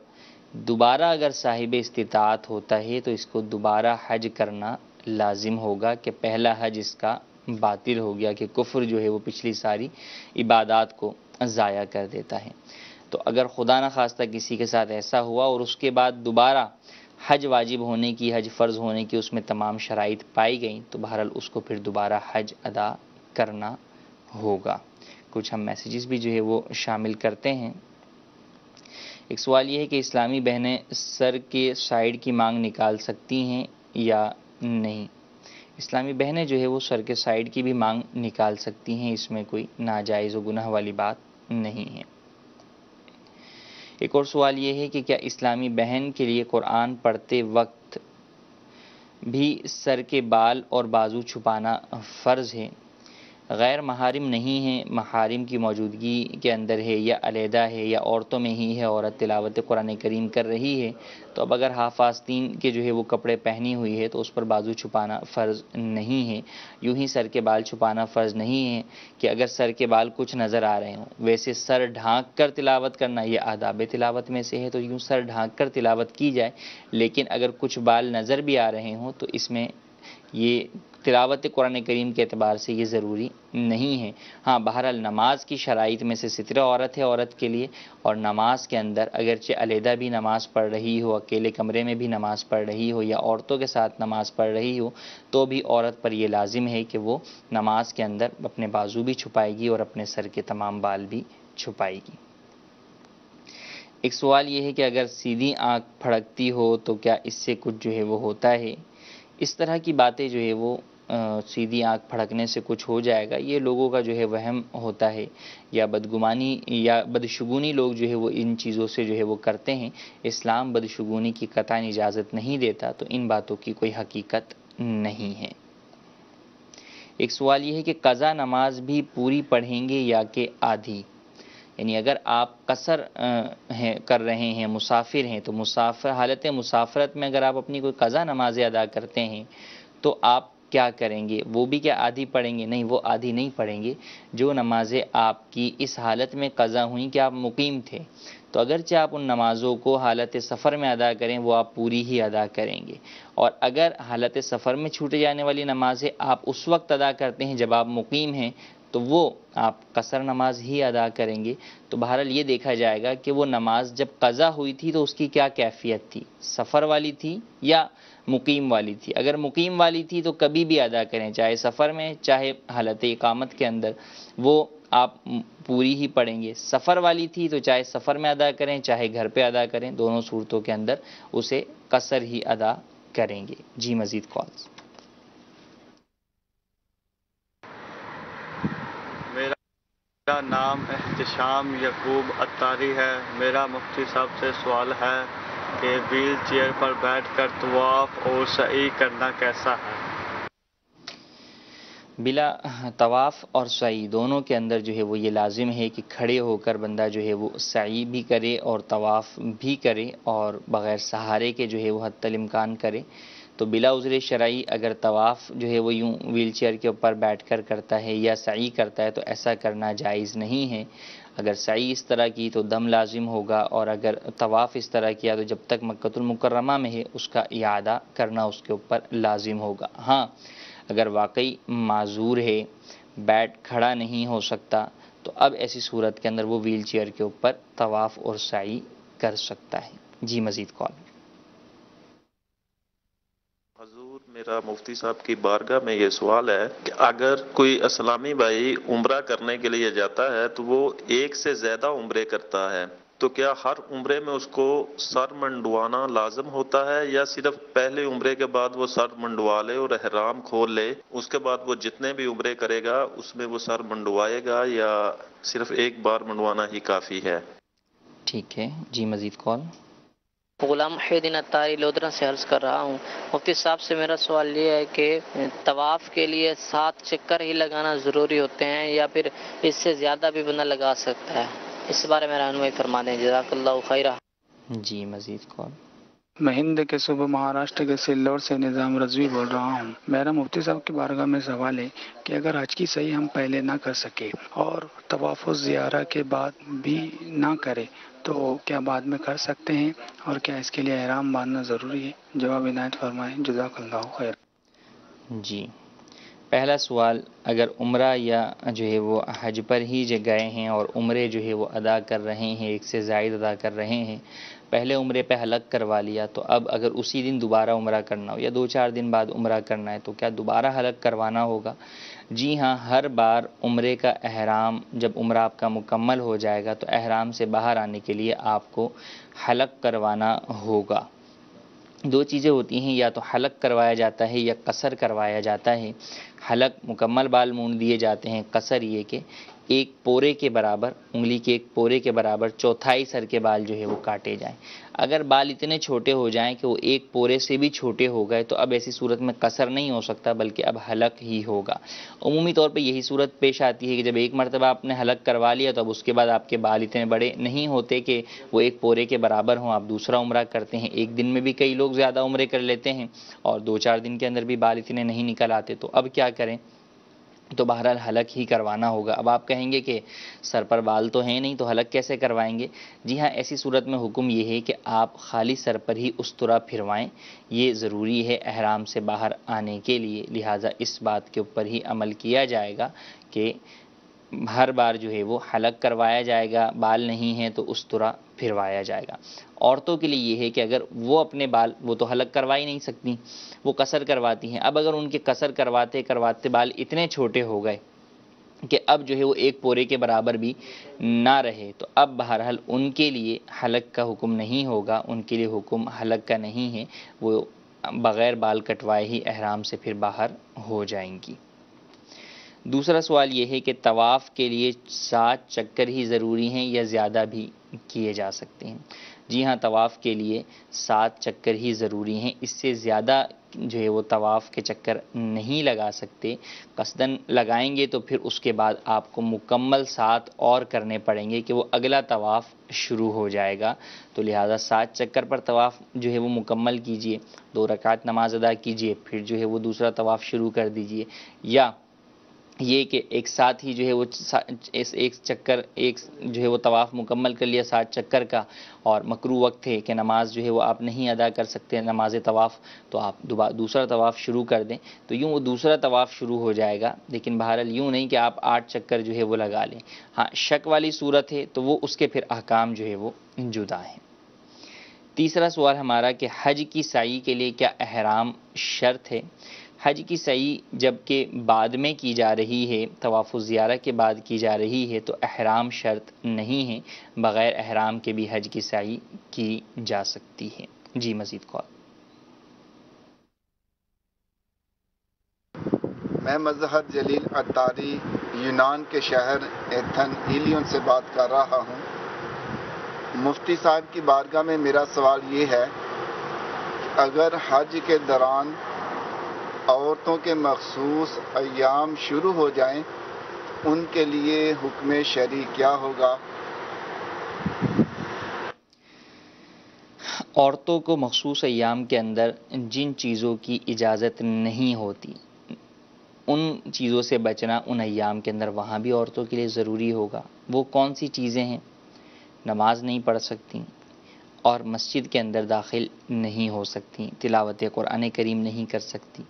دوبارہ اگر صاحب استطاعت ہوتا ہے تو اس کو دوبارہ حج کرنا لازم ہوگا، کہ پہلا حج اس کا باطل ہو گیا، کہ کفر جو ہے وہ پچھلی ساری عبادات کو ضائع کر دیتا ہے۔ تو اگر خدا نخواستہ کسی کے ساتھ ایسا ہوا اور اس کے بعد دوبارہ حج واجب ہونے کی، حج فرض ہونے کی اس میں تمام شرائط پائی گئیں، تو بہرحال اس کو پھر دوبارہ حج ادا کرنا ہوگا۔ کچھ ہم میسیجز بھی جو ہے وہ شامل کرتے ہیں۔ ایک سوال یہ ہے کہ اسلامی بہنیں سر کے سائیڈ کی مانگ نکال سکتی ہیں یا نہیں؟ اسلامی بہنیں جو ہے وہ سر کے سائیڈ کی بھی مانگ نکال سکتی ہیں، اس میں کوئی ناجائز و گناہ والی بات نہیں ہے۔ ایک اور سوال یہ ہے کہ کیا اسلامی بہن کے لیے قرآن پڑھتے وقت بھی سر کے بال اور بازو چھپانا فرض ہے؟ غیر محارم نہیں ہے، محارم کی موجودگی کے اندر ہے یا علیحدہ ہے یا عورتوں میں ہی ہے، عورت تلاوت قرآن کریم کر رہی ہے، تو اب اگر ہاف آستین کے جو ہے وہ کپڑے پہنی ہوئی ہے تو اس پر بازو چھپانا فرض نہیں ہے۔ یوں ہی سر کے بال چھپانا فرض نہیں ہے کہ اگر سر کے بال کچھ نظر آ رہے ہوں۔ ویسے سر ڈھانک کر تلاوت کرنا یہ آداب تلاوت میں سے ہے، تو یوں سر ڈھانک کر تلاوت کی جائے، لیکن اگر کچھ بال نظر بھی آ رہے ہوں تو اس میں یہ تلاوت قرآن کریم کے اعتبار سے یہ ضروری نہیں ہے۔ ہاں بہرحال نماز کی شرائط میں سے سترہ عورت ہے عورت کے لیے، اور نماز کے اندر اگرچہ علیحدہ بھی نماز پڑھ رہی ہو، اکیلے کمرے میں بھی نماز پڑھ رہی ہو یا عورتوں کے ساتھ نماز پڑھ رہی ہو، تو بھی عورت پر یہ لازم ہے کہ وہ نماز کے اندر اپنے بازو بھی چھپائے گی اور اپنے سر کے تمام بال بھی چھپائے گی۔ ایک سوال یہ ہے کہ اگر سیدھی آنکھ پھڑکتی ہو تو کیا اس سے کچھ جو ہے وہ ہوتا ہے؟ اس طرح کی باتیں جو ہے وہ سیدھی آنکھ پھڑکنے سے کچھ ہو جائے گا، یہ لوگوں کا جو ہے وہم ہوتا ہے، یا بدگمانی یا بدشگونی لوگ جو ہے وہ ان چیزوں سے جو ہے وہ کرتے ہیں۔ اسلام بدشگونی کی قطعاً اجازت نہیں دیتا، تو ان باتوں کی کوئی حقیقت نہیں ہے۔ ایک سوال یہ ہے کہ قضا نماز بھی پوری پڑھیں گے یا کہ آدھی؟ یعنی اگر آپ قصر کر رہے ہیں، مسافر ہیں، تو حالت مسافرت میں اگر آپ اپنی کوئی قضا نمازیں ادا کرتے ہیں تو آپ کیا کریں گے؟ وہ بھی کیا آدھی پڑھیں گے؟ نہیں، وہ آدھی نہیں پڑھیں گے. جو نمازیں آپ کی اس حالت میں قضا ہوئیں کہ آپ مقیم تھے، تو اگرچہ آپ ان نمازوں کو حالت سفر میں ادا کریں وہ آپ پوری ہی ادا کریں گے. اور اگر حالت سفر میں چھوٹے جانے والی نمازیں آپ اس وقت ادا کرتے ہیں جب آپ مقیم ہیں، تو وہ آپ قصر نماز ہی ادا کریں گے. تو بہرحال یہ دیکھا جائے گا کہ وہ نماز جب قضا ہوئی تھی تو اس کی کیا کیفیت تھی، سفر والی تھی یا مقیم والی تھی. اگر مقیم والی تھی تو کبھی بھی ادا کریں، چاہے سفر میں چاہے حالت اقامت کے اندر، وہ آپ پوری ہی پڑھیں گے. سفر والی تھی تو چاہے سفر میں ادا کریں چاہے گھر پہ ادا کریں، دونوں صورتوں کے اندر اسے قصر ہی ادا کریں گے. جی مزید کالز. میرا نام احتشام یعقوب اتاری ہے. میرا مفتی صاحب سے سوال ہے کہ ویل چیئر پر بیٹھ کر طواف اور سعی کرنا کیسا ہے؟ بلا طواف اور سعی دونوں کے اندر جو ہے وہ یہ لازم ہے کہ کھڑے ہو کر بندہ جو ہے وہ سعی بھی کرے اور طواف بھی کرے، اور بغیر سہارے کے جو ہے وہ حتی الامکان کرے. تو بلا عذر شرعی اگر طواف جو ہے وہ یوں ویل چیئر کے اوپر بیٹھ کر کرتا ہے یا سعی کرتا ہے تو ایسا کرنا جائز نہیں ہے. اگر سعی اس طرح کی تو دم لازم ہوگا، اور اگر طواف اس طرح کیا تو جب تک مکۃ المکرمہ میں ہے اس کا اعادہ کرنا اس کے اوپر لازم ہوگا. ہاں اگر واقعی معذور ہے، بیٹھ کھڑا نہیں ہو سکتا، تو اب ایسی صورت کے اندر وہ ویل چیئر کے اوپر طواف اور سعی کر سکتا ہے. جی مزید کال. حضور میرا مفتی صاحب کی بارگاہ میں یہ سوال ہے کہ اگر کوئی اسلامی بھائی عمرہ کرنے کے لیے جاتا ہے تو وہ ایک سے زیادہ عمرے کرتا ہے، تو کیا ہر عمرے میں اس کو سر منڈوانا لازم ہوتا ہے، یا صرف پہلے عمرے کے بعد وہ سر منڈوا لے اور احرام کھول لے، اس کے بعد وہ جتنے بھی عمرے کرے گا اس میں وہ سر منڈوائے گا، یا صرف ایک بار منڈوانا ہی کافی ہے؟ ٹھیک ہے. جی مزید کال. غلام محی الدین اتاری لودھرا سے عرض کر رہا ہوں. مفتی صاحب سے میرا سوال یہ ہے کہ طواف کے لیے 7 چکر ہی لگانا ضروری ہوتے ہیں یا پھر اس سے زیادہ بھی بندہ لگا سکتا ہے؟ اس بارے میں رہنمائی فرما دیں. جزاک اللہ خیرہ. جی مزید کال. میں ہند کے صوبہ مہاراشٹر کے سلور سے نظام رضوی بول رہا ہوں. میرا مفتی صاحب کی بارگاہ میں سوال ہے کہ اگر حج کی صحیح ہم پہلے نہ کر سکے اور طواف و زیارہ کے بعد بھی نہ کرے تو کیا بعد میں کر سکتے ہیں، اور کیا اس کے لیے احرام باندھنا ضروری ہے؟ جواب عنایت فرمائیں. جزاک اللہ خیر. جی پہلا سوال، اگر عمرہ یا جو ہے وہ حج پر ہی جو گئے ہیں اور عمرے جو ہے وہ ادا کر رہے ہیں، ایک سے زائد ادا کر رہے ہیں، پہلے عمرے پہ حلق کروا لیا، تو اب اگر اسی دن دوبارہ عمرہ کرنا ہو یا 2-4 دن بعد عمرہ کرنا ہے تو کیا دوبارہ حلق کروانا ہوگا؟ جی ہاں، ہر بار عمرے کا احرام جب عمرہ آپ کا مکمل ہو جائے گا تو احرام سے باہر آنے کے لیے آپ کو حلق کروانا ہوگا. 2 چیزیں ہوتی ہیں، یا تو حلق کروایا جاتا ہے یا قصر کروایا جاتا ہے. حلق مکمل بال مونڈ دیے جاتے ہیں، قصر یہ کہ ایک پورے کے برابر، انگلی کے ایک پورے کے برابر چوتھائی سر کے بال جو ہے وہ کاٹے جائیں. اگر بال اتنے چھوٹے ہو جائیں کہ وہ ایک پورے سے بھی چھوٹے ہو گئے تو اب ایسی صورت میں قصر نہیں ہو سکتا بلکہ اب حلق ہی ہوگا. عمومی طور پہ یہی صورت پیش آتی ہے کہ جب ایک مرتبہ آپ نے حلق کروا لیا تو اب اس کے بعد آپ کے بال اتنے بڑے نہیں ہوتے کہ وہ ایک پورے کے برابر ہوں. آپ دوسرا عمرہ کرتے ہیں، ایک دن میں بھی کئی لوگ زیادہ عمرے کر لیتے ہیں اور 2-4 دن کے اندر بھی بال اتنے نہیں نکل آتے، تو اب کیا کریں؟ تو بہرحال حلق ہی کروانا ہوگا. اب آپ کہیں گے کہ سر پر بال تو ہیں نہیں تو حلق کیسے کروائیں گے؟ جی ہاں، ایسی صورت میں حکم یہ ہے کہ آپ خالی سر پر ہی استرا پھروائیں، یہ ضروری ہے احرام سے باہر آنے کے لیے. لہٰذا اس بات کے اوپر ہی عمل کیا جائے گا کہ ہر بار جو ہے وہ حلق کروایا جائے گا، بال نہیں ہیں تو استرا پھروایا جائے گا. عورتوں کے لیے یہ ہے کہ اگر وہ اپنے بال، وہ تو حلق کروا ہی نہیں سکتی، وہ قصر کرواتی ہیں، اب اگر ان کے قصر کرواتے کرواتے بال اتنے چھوٹے ہو گئے کہ اب جو ہے وہ ایک پورے کے برابر بھی نہ رہے تو اب بہرحال ان کے لیے حلق کا حکم نہیں ہوگا، ان کے لیے حکم حلق کا نہیں ہے، وہ بغیر بال کٹوائے ہی احرام سے پھر باہر ہو جائیں گی. دوسرا سوال یہ ہے کہ طواف کے لیے 7 چکر ہی ضروری ہیں یا زیادہ بھی کیے جا سکتے ہیں؟ جی ہاں، طواف کے لیے 7 چکر ہی ضروری ہیں، اس سے زیادہ جو ہے وہ طواف کے چکر نہیں لگا سکتے، قصدن لگائیں گے تو پھر اس کے بعد آپ کو مکمل 7 اور کرنے پڑیں گے کہ وہ اگلا طواف شروع ہو جائے گا۔ تو لہٰذا 7 چکر پر طواف جو ہے وہ مکمل کیجئے، 2 رکعت نماز ادا کیجئے، پھر جو ہے وہ دوسرا طواف شروع کر دیجئے، یا یہ کہ ایک ساتھ ہی جو ہے وہ ایک چکر ایک جو ہے وہ طواف مکمل کر لیا 7 چکر کا، اور مکروہ وقت ہے کہ نماز جو ہے وہ آپ نہیں ادا کر سکتے نماز طواف، تو آپ دوسرا طواف شروع کر دیں، تو یوں وہ دوسرا طواف شروع ہو جائے گا۔ لیکن بہرحال یوں نہیں کہ آپ 8 چکر جو ہے وہ لگا لیں۔ ہاں شک والی صورت ہے تو وہ اس کے پھر احکام جو ہے وہ جدا ہیں۔ تیسرا سوال ہمارا کہ حج کی سعی کے لیے کیا احرام شرط ہے؟ حج کی سعی جب کہ بعد میں کی جا رہی ہے، طواف الزیارہ کے بعد کی جا رہی ہے، تو احرام شرط نہیں ہے، بغیر احرام کے بھی حج کی سعی کی جا سکتی ہے۔ جی مزید کال۔ میں مظہر جلیل عطاری یونان کے شہر ایتھن ایلیون سے بات کر رہا ہوں۔ مفتی صاحب کی بارگاہ میں میرا سوال یہ ہے کہ اگر حج کے دوران عورتوں کے مخصوص ایام شروع ہو جائیں، ان کے لیے حکم شرعی کیا ہوگا؟ عورتوں کو مخصوص ایام کے اندر جن چیزوں کی اجازت نہیں ہوتی، ان چیزوں سے بچنا ان ایام کے اندر وہاں بھی عورتوں کے لیے ضروری ہوگا۔ وہ کون سی چیزیں ہیں؟ نماز نہیں پڑھ سکتی، اور مسجد کے اندر داخل نہیں ہو سکتی، تلاوت قرآن کریم نہیں کر سکتی۔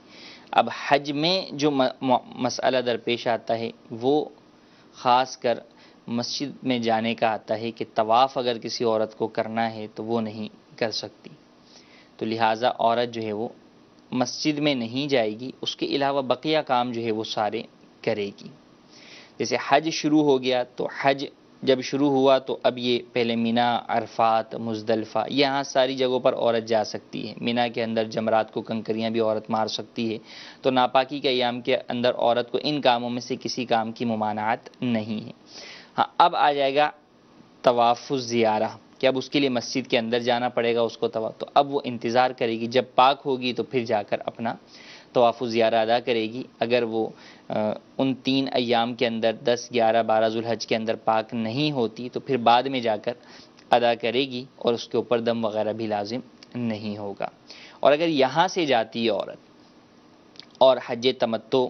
اب حج میں جو مسئلہ درپیش آتا ہے وہ خاص کر مسجد میں جانے کا آتا ہے کہ طواف اگر کسی عورت کو کرنا ہے تو وہ نہیں کر سکتی، تو لہٰذا عورت جو ہے وہ مسجد میں نہیں جائے گی، اس کے علاوہ بقیہ کام جو ہے وہ سارے کرے گی۔ جیسے حج شروع ہو گیا تو حج جب شروع ہوا تو اب یہ پہلے مینا، عرفات، مزدلفہ، یہاں ساری جگہوں پر عورت جا سکتی ہے۔ مینا کے اندر جمرات کو کنکریاں بھی عورت مار سکتی ہے، تو ناپاکی کے ایام کے اندر عورت کو ان کاموں میں سے کسی کام کی ممانعت نہیں ہے۔ ہاں اب آ جائے گا طواف الزیارہ کہ اب اس کے لیے مسجد کے اندر جانا پڑے گا اس کو طواف، تو اب وہ انتظار کرے گی، جب پاک ہوگی تو پھر جا کر اپنا طواف الزیارہ ادا کرے گی۔ اگر وہ ان 3 ایام کے اندر 10، 11، 12 ذوالحج کے اندر پاک نہیں ہوتی تو پھر بعد میں جا کر ادا کرے گی، اور اس کے اوپر دم وغیرہ بھی لازم نہیں ہوگا۔ اور اگر یہاں سے جاتی ہے عورت اور حج تمتع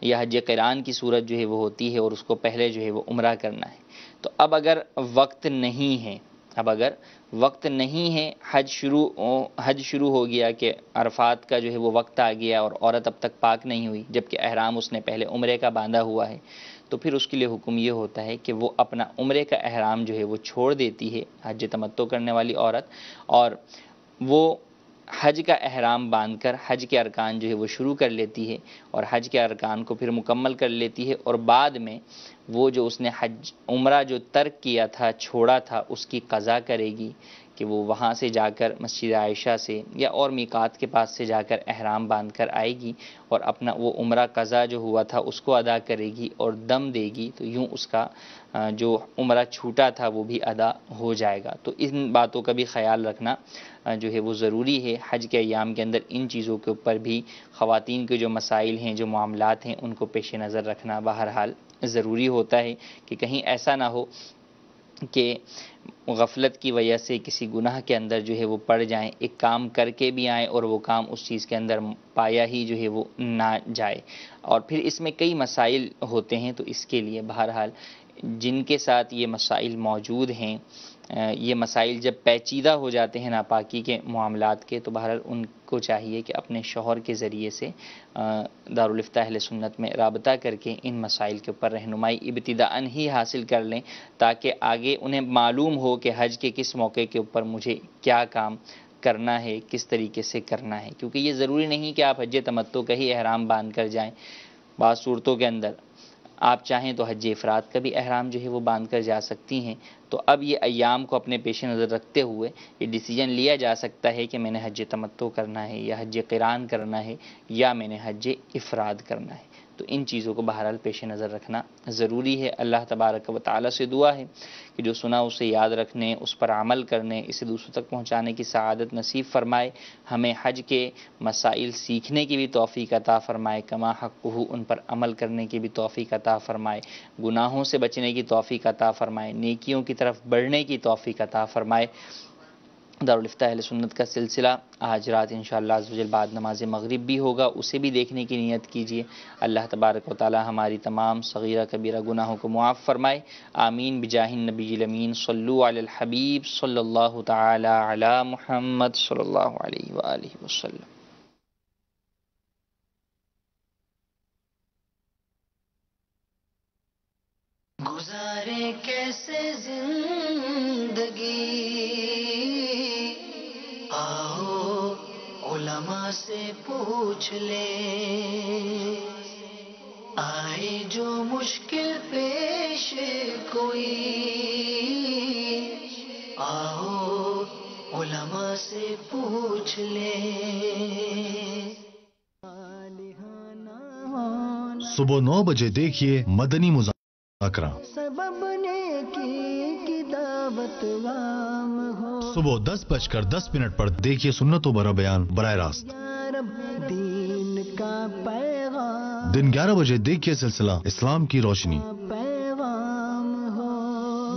یا حج قران کی صورت جو ہے وہ ہوتی ہے، اور اس کو پہلے جو ہے وہ عمرہ کرنا ہے، تو اب اگر وقت نہیں ہے، حج شروع ہو گیا کہ عرفات کا جو ہے وہ وقت آ گیا اور عورت اب تک پاک نہیں ہوئی، جبکہ احرام اس نے پہلے عمرے کا باندھا ہوا ہے، تو پھر اس کے لیے حکم یہ ہوتا ہے کہ وہ اپنا عمرے کا احرام جو ہے وہ چھوڑ دیتی ہے، حج تمتع کرنے والی عورت، اور وہ حج کا احرام باندھ کر حج کے ارکان جو ہے وہ شروع کر لیتی ہے، اور حج کے ارکان کو پھر مکمل کر لیتی ہے، اور بعد میں وہ جو اس نے عمرہ جو ترک کیا تھا، چھوڑا تھا، اس کی قضا کرے گی، کہ وہ وہاں سے جا کر مسجد عائشہ سے یا اور میقات کے پاس سے جا کر احرام باندھ کر آئے گی، اور اپنا وہ عمرہ قضا جو ہوا تھا اس کو ادا کرے گی اور دم دے گی، تو یوں اس کا جو عمرہ چھوٹا تھا وہ بھی ادا ہو جائے گا۔ تو ان باتوں کا بھی خیال رکھنا جو ہے وہ ضروری ہے۔ حج کے ایام کے اندر ان چیزوں کے اوپر بھی خواتین کے جو مسائل ہیں، جو معاملات ہیں، ان کو پیش نظر رکھنا بہرحال ضروری ہوتا ہے، کہ کہیں ایسا نہ ہو کہ غفلت کی وجہ سے کسی گناہ کے اندر جو ہے وہ پڑ جائیں، ایک کام کر کے بھی آئیں اور وہ کام اس چیز کے اندر پایا ہی جو ہے وہ نہ جائے، اور پھر اس میں کئی مسائل ہوتے ہیں۔ تو اس کے لیے بہرحال جن کے ساتھ یہ مسائل موجود ہیں، یہ مسائل جب پیچیدہ ہو جاتے ہیں ناپاکی کے معاملات کے، تو بہرحال ان کو چاہیے کہ اپنے شوہر کے ذریعے سے دارالفتہ اہل سنت میں رابطہ کر کے ان مسائل کے اوپر رہنمائی ابتداءً ہی حاصل کر لیں، تاکہ آگے انہیں معلوم ہو کہ حج کے کس موقع کے اوپر مجھے کیا کام کرنا ہے، کس طریقے سے کرنا ہے، کیونکہ یہ ضروری نہیں کہ آپ حج تمتع کا ہی احرام باندھ کر جائیں۔ بعض صورتوں کے اندر آپ چاہیں تو حج افراد کا بھی احرام جو ہے وہ باندھ کر جا سکتی ہیں۔ تو اب یہ ایام کو اپنے پیش نظر رکھتے ہوئے یہ ڈیسیجن لیا جا سکتا ہے کہ میں نے حج تمتع کرنا ہے، یا حج قران کرنا ہے، یا میں نے حج افراد کرنا ہے۔ تو ان چیزوں کو بہرحال پیش نظر رکھنا ضروری ہے۔ اللہ تبارک و تعالیٰ سے دعا ہے کہ جو سنا اسے یاد رکھنے، اس پر عمل کرنے، اسے دوسروں تک پہنچانے کی سعادت نصیب فرمائے۔ ہمیں حج کے مسائل سیکھنے کی بھی توفیق عطا فرمائے، کما حقہ ان پر عمل کرنے کی بھی توفیق عطا فرمائے، گناہوں سے بچنے کی توفیق عطا فرمائے، نیکیوں کی طرف بڑھنے کی توفیق عطا فرمائے۔ دارالفتاح اہل سنت کا سلسلہ آج رات انشاءاللہ عز و جل بعد نماز مغرب بھی ہوگا، اسے بھی دیکھنے کی نیت کیجیے۔ اللہ تبارک و تعالی ہماری تمام صغیرہ کبیرہ گناہوں کو معاف فرمائے، آمین بجاہ النبی الامین۔ صلو علی الحبیب صلی اللہ تعالی علی محمد صلی اللہ علیہ وآلہ وسلم۔ گزارے کیسے زندگی، آؤ علماء سے پوچھ لے، آئے جو مشکل پیش کوئی، آؤ علماء سے پوچھ لے۔ صبح 9 بجے دیکھیے مدنی مذاکرہ۔ سبب نیکی کی دعوت عام ہو، صبح 10:10 پر دیکھیے سنت و برا بیان براہ راست۔ دین کا پیغام، دن 11 بجے دیکھیے سلسلہ اسلام کی روشنی۔ پیغام ہو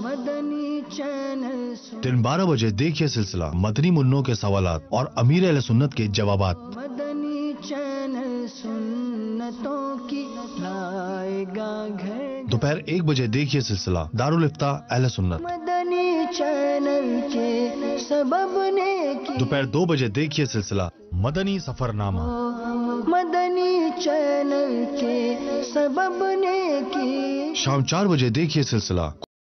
مدنی چینل۔ دن 12 بجے دیکھیے سلسلہ مدنی منوں کے سوالات اور امیر اہل سنت کے جوابات۔ مدنی چینل سنتوں کی لائے گا گھر۔ دوپہر 1 بجے دیکھیے سلسلہ دارالفتاح اہل سنت۔ مدنی چینل کے سبب نیکی۔ دوپہر 2 بجے دیکھیے سلسلہ مدنی سفر نامہ۔ مدنی چینل کے سبب نیکی۔ شام 4 بجے دیکھیے سلسلہ